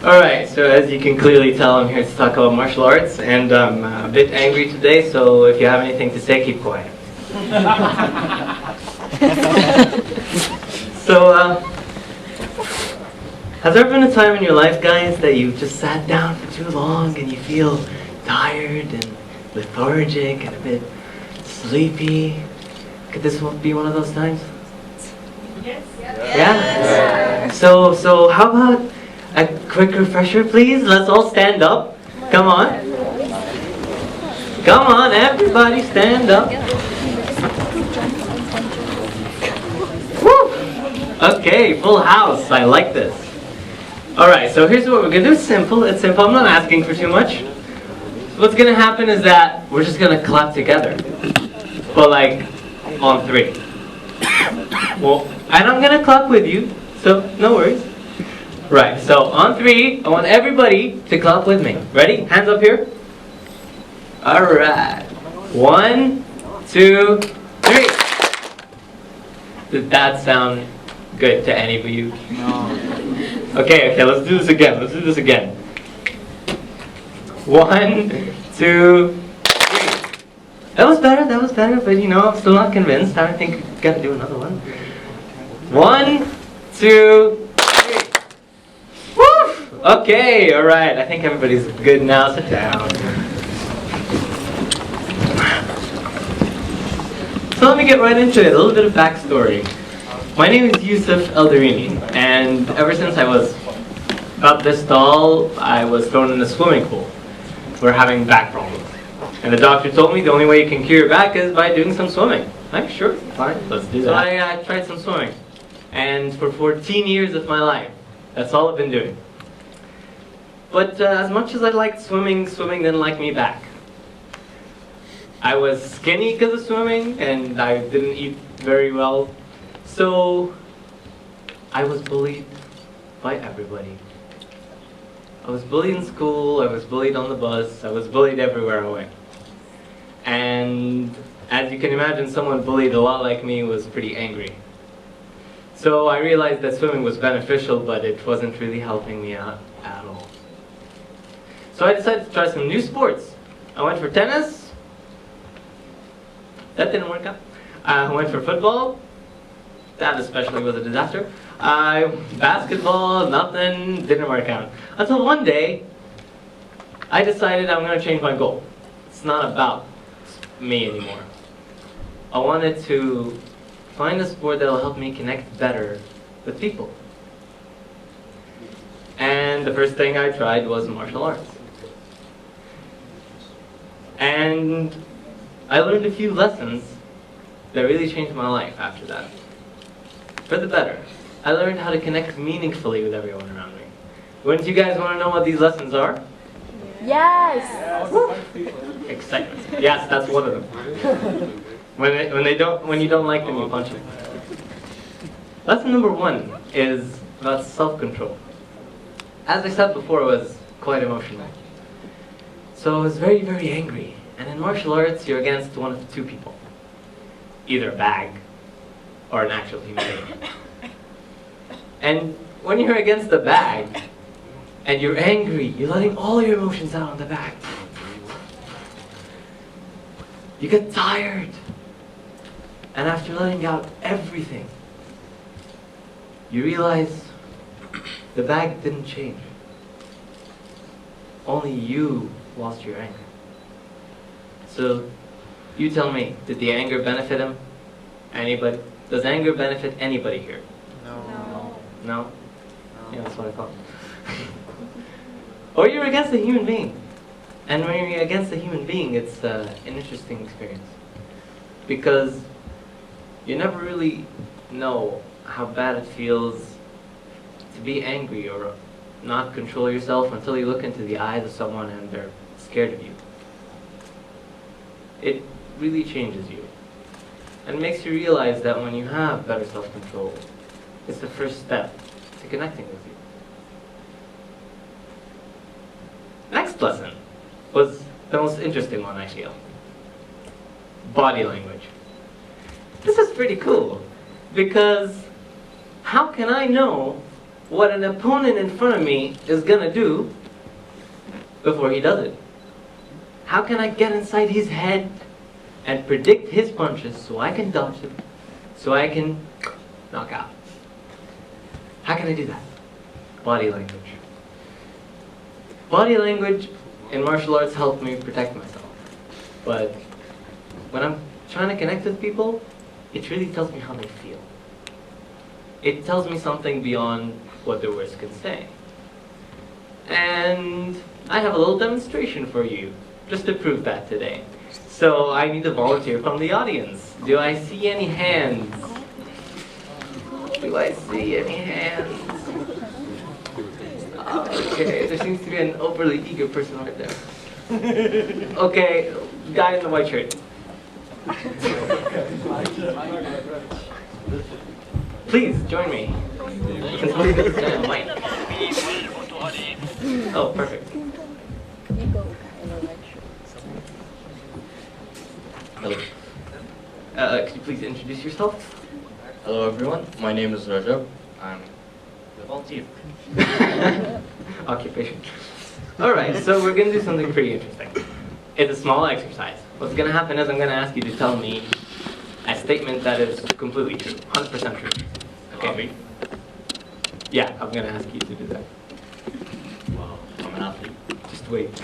Alright, so as you can clearly tell, I'm here to talk about martial arts, and I'm a bit angry today, so if you have anything to say, keep quiet. So, has there been a time in your life, guys, that you just sat down for too long and you feel tired and lethargic and a bit sleepy? Could this be one of those times? Yes. Yeah? So how about a quick refresher, please? Let's all stand up. Come on. Come on, everybody stand up. Woo! Okay, full house. I like this. Alright, so here's what we're going to do. It's simple. I'm not asking for too much. What's going to happen is that we're just going to clap together. But like, on 3. Well, and I'm going to clap with you, so no worries. Right, so on 3, I want everybody to clap with me. Ready? Hands up here. Alright. 1, 2, 3. Did that sound good to any of you? No. Okay, let's do this again. 1, 2, 3. That was better, but you know, I'm still not convinced. I think we've got to do another one. 1, 2, 3. Woo! Okay, alright. I think everybody's good now. Sit down. So let me get right into it. A little bit of backstory. My name is Youssef Elderiny, and ever since I was about this tall, I was thrown in the swimming pool. We're having back problems. And the doctor told me the only way you can cure your back is by doing some swimming. I'm sure, fine, let's do that. So I tried some swimming. And for 14 years of my life, that's all I've been doing. But as much as I liked swimming, swimming didn't like me back. I was skinny because of swimming, and I didn't eat very well. So I was bullied by everybody. I was bullied in school, I was bullied on the bus, I was bullied everywhere I went. And as you can imagine, someone bullied a lot like me was pretty angry. So I realized that swimming was beneficial, but it wasn't really helping me out at all. So I decided to try some new sports. I went for tennis. That didn't work out. I went for football. That especially was a disaster. Basketball, nothing, didn't work out. Until one day, I decided I'm going to change my goal. It's not about me anymore. I wanted to find a sport that will help me connect better with people. And the first thing I tried was martial arts. And I learned a few lessons that really changed my life after that. For the better. I learned how to connect meaningfully with everyone around me. Wouldn't you guys want to know what these lessons are? Yes. Excitement. Yes, that's one of them. When you don't like them, you punch them. Lesson number 1 is about self-control. As I said before, I was quite emotional. So I was very, very angry. And in martial arts, you're against one of 2 people. Either a bag or an actual human being. And when you're against the bag, and you're angry, you're letting all your emotions out on the bag. You get tired. And after letting out everything, you realize the bag didn't change. Only you lost your anger. So, you tell me, did the anger benefit him? Anybody? Does anger benefit anybody here? No. No? Yeah, that's what I thought. Or you're against a human being. And when you're against a human being, it's an interesting experience. Because you never really know how bad it feels to be angry or not control yourself until you look into the eyes of someone and they're scared of you. It really changes you. And makes you realize that when you have better self-control, it's the first step to connecting with you. Next lesson was the most interesting one, I feel. Body language. This is pretty cool, because how can I know what an opponent in front of me is gonna do before he does it? How can I get inside his head and predict his punches so I can dodge them, so I can knock out? How can I do that? Body language. Body language in martial arts helped me protect myself. But when I'm trying to connect with people, it really tells me how they feel. It tells me something beyond what their words can say. And I have a little demonstration for you, just to prove that today. So I need a volunteer from the audience. Do I see any hands? Do I see any hands? Okay, there seems to be an overly eager person right there. Okay, guy in the white shirt. Please join me. Oh, perfect. Hello. Could you please introduce yourself? Hello everyone, my name is Rajab. I'm the volunteer. Occupation. Alright, so we're going to do something pretty interesting. It's a small exercise. What's going to happen is I'm going to ask you to tell me a statement that is completely true, 100% true. Okay? Yeah, I'm going to ask you to do that. Wow, I'm an athlete. Just wait.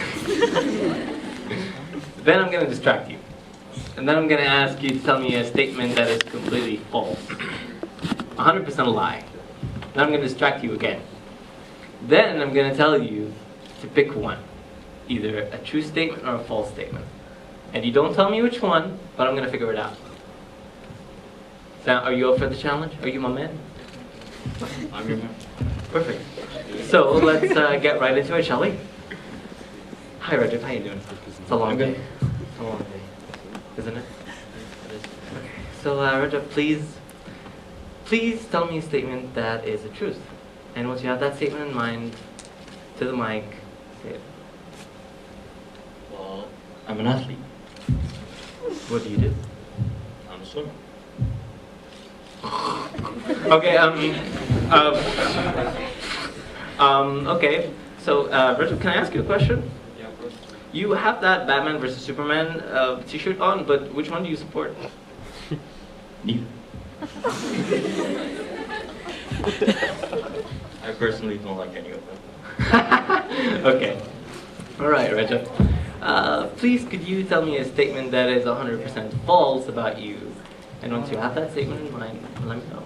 Then I'm going to distract you. And then I'm going to ask you to tell me a statement that is completely false. 100% a lie. Then I'm going to distract you again. Then I'm going to tell you to pick one. Either a true statement or a false statement. And you don't tell me which one, but I'm going to figure it out. So, are you up for the challenge? Are you my man? I'm your man. Perfect. So, let's get right into it, shall we? Hi, Rajab. How you doing? It's a long day. It's a long day. Isn't it? Okay. So, Rajab, please tell me a statement that is the truth. And once you have that statement in mind, to the mic, say it. Well, I'm an athlete. What do you do? I'm a swimmer. Okay, okay. So, Rajab, can I ask you a question? Yeah, of course. You have that Batman versus Superman t-shirt on, but which one do you support? Neither. I personally don't like any of them. Okay. Alright, Rajab. Please, could you tell me a statement that is 100% false about you? And once you have that statement in mind, let me know.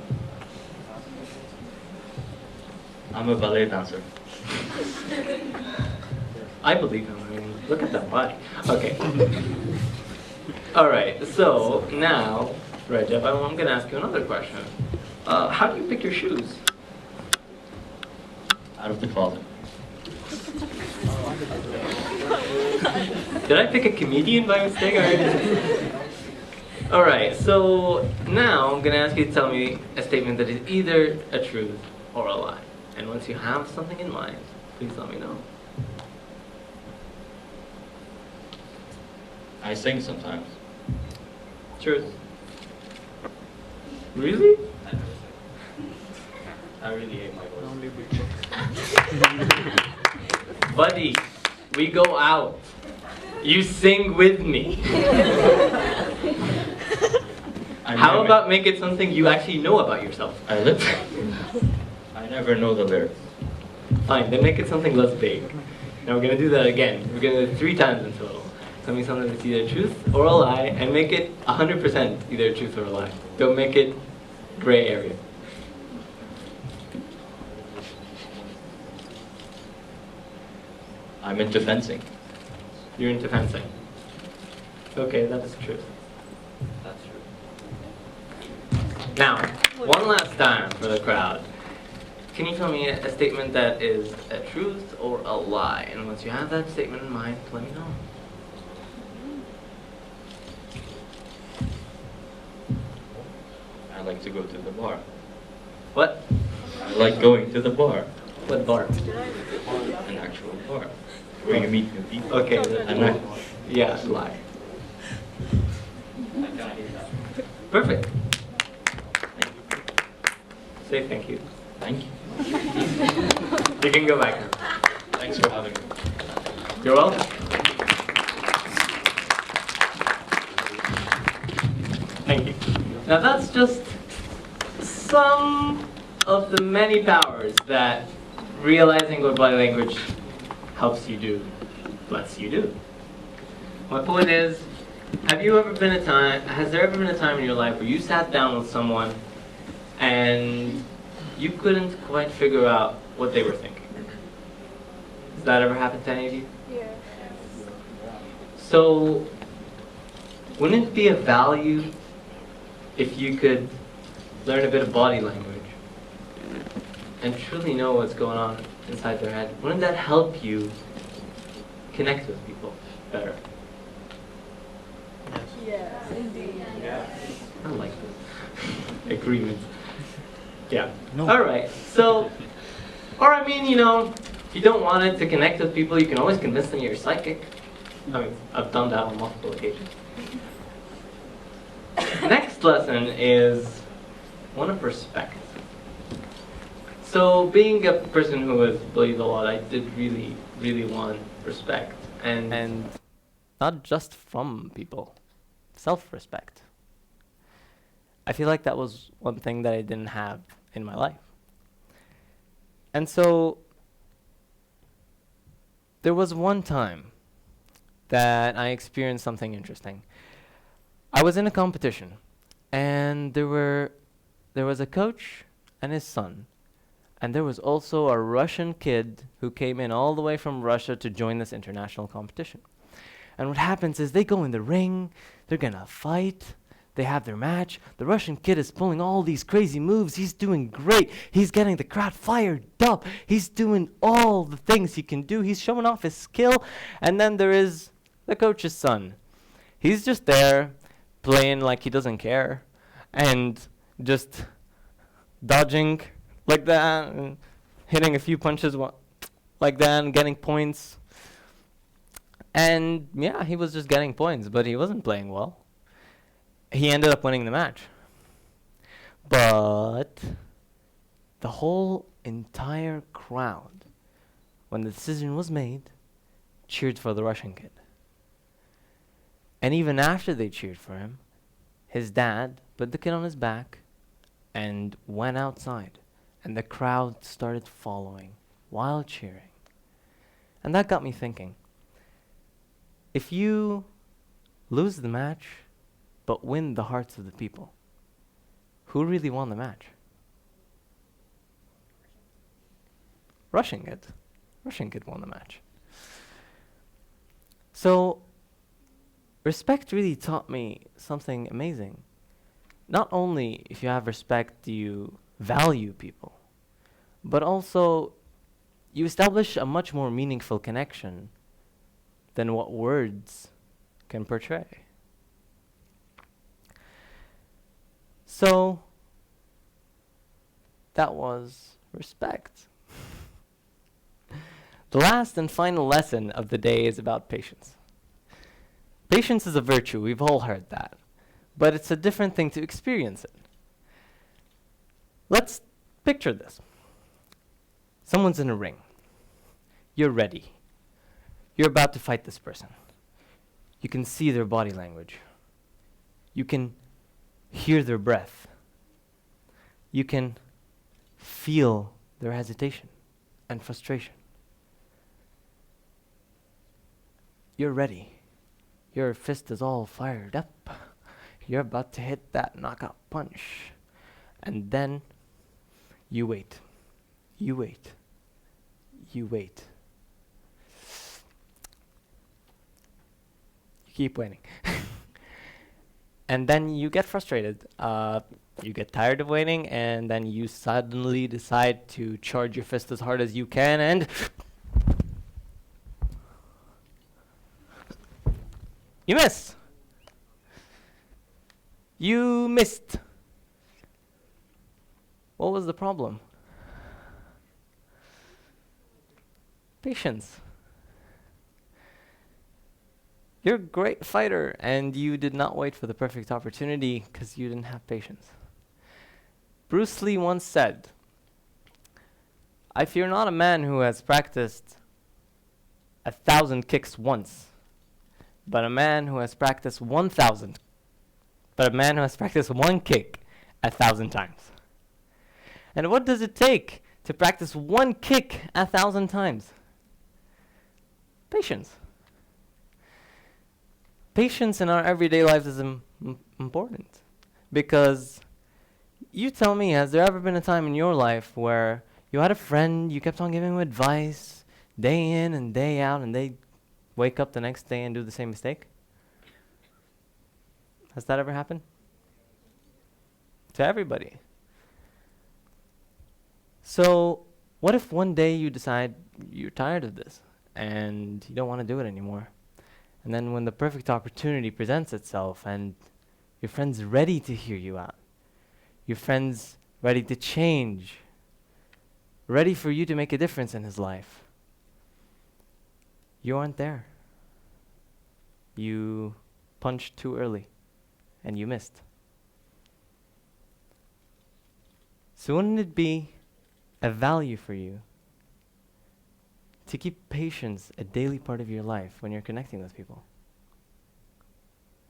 I'm a ballet dancer. I believe him. I mean, look at that body. Okay. Alright, so now, Rajab, I'm going to ask you another question. How do you pick your shoes? Out of the closet. Did I pick a comedian by mistake already? Alright, so now I'm going to ask you to tell me a statement that is either a truth or a lie. And once you have something in mind, please let me know. I sing sometimes. Truth. Really? I really hate my voice. Buddy, we go out. You sing with me. How about make it something you actually know about yourself? I live. I never know the lyrics. Fine, then make it something less vague. Now we're going to do that again. We're going to do it 3 times in total. Tell me something that's either truth or a lie, and make it 100% either a truth or a lie. Don't make it gray area. I'm into fencing. You're into fencing. Okay, that is truth. That's true. Now, one last time for the crowd. Can you tell me a statement that is a truth or a lie? And once you have that statement in mind, let me know. I like to go to the bar. What? I like going to the bar. What bar? An actual bar. Where you meet new people. Okay, And I, yeah, lie. Perfect. Say thank you. thank you. You can go back now. Thanks for having me. You're welcome. Thank you. Now that's just some of the many powers that realizing what body language helps you do, lets you do. My point is, has there ever been a time in your life where you sat down with someone and you couldn't quite figure out what they were thinking? Has that ever happened to any of you? Yeah. So, wouldn't it be of value if you could learn a bit of body language and truly know what's going on inside their head? Wouldn't that help you connect with people better? Yes, indeed. I like this. Agreement. Yeah. No. Alright, so, or I mean, if you don't want it to connect with people, you can always convince them you're psychic. I mean, I've done that on multiple occasions. Next lesson is one of respect. So, being a person who has bullied a lot, I did really, really want respect. And not just from people. Self-respect. I feel like that was one thing that I didn't have in my life. And so, there was one time that I experienced something interesting. I was in a competition, and there was a coach and his son, and there was also a Russian kid who came in all the way from Russia to join this international competition. And what happens is they go in the ring, they're gonna fight, they have their match. The Russian kid is pulling all these crazy moves. He's doing great. He's getting the crowd fired up. He's doing all the things he can do. He's showing off his skill. And then there is the coach's son. He's just there playing like he doesn't care and just dodging like that and hitting a few punches like that and getting points. And yeah, he was just getting points, but he wasn't playing well. He ended up winning the match. But the whole entire crowd, when the decision was made, cheered for the Russian kid. And even after they cheered for him, his dad put the kid on his back and went outside. And the crowd started following while cheering. And that got me thinking. If you lose the match, but win the hearts of the people, who really won the match? Russian kid won the match. So, respect really taught me something amazing. Not only if you have respect do you value people, but also you establish a much more meaningful connection than what words can portray. So, that was respect. The last and final lesson of the day is about patience. Patience is a virtue, we've all heard that. But it's a different thing to experience it. Let's picture this. Someone's in a ring. You're ready. You're about to fight this person. You can see their body language. You can hear their breath. You can feel their hesitation and frustration. You're ready. Your fist is all fired up. You're about to hit that knockout punch. And then you wait. You wait. You wait. You keep waiting. And then you get frustrated. You get tired of waiting, and then you suddenly decide to charge your fist as hard as you can, and you miss. You missed. What was the problem? Patience. You're a great fighter, and you did not wait for the perfect opportunity because you didn't have patience. Bruce Lee once said, I fear not a man who has practiced 1,000 kicks once, but a man who has practiced 1,000, but a man who has practiced one kick 1,000 times. And what does it take to practice one kick 1,000 times? Patience. Patience in our everyday lives is important, because you tell me, has there ever been a time in your life where you had a friend, you kept on giving him advice day in and day out, and they wake up the next day and do the same mistake? Has that ever happened? To everybody. So what if one day you decide you're tired of this and you don't want to do it anymore? And then when the perfect opportunity presents itself and your friend's ready to hear you out, your friend's ready to change, ready for you to make a difference in his life, you aren't there. You punched too early and you missed. So wouldn't it be a value for you to keep patience a daily part of your life when you're connecting with people?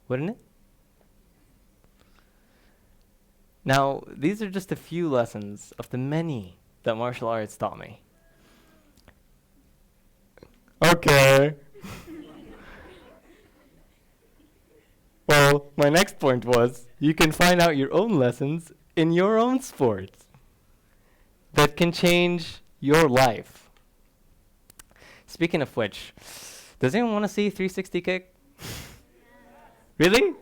Wouldn't it? Now, these are just a few lessons of the many that martial arts taught me. Okay. Well, my next point was, you can find out your own lessons in your own sports that can change your life. Speaking of which, does anyone want to see 360 kick? Really?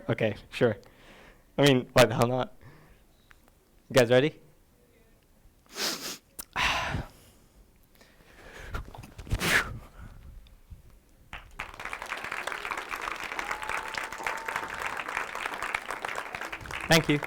Okay, sure. I mean, why the hell not? You guys ready? Thank you.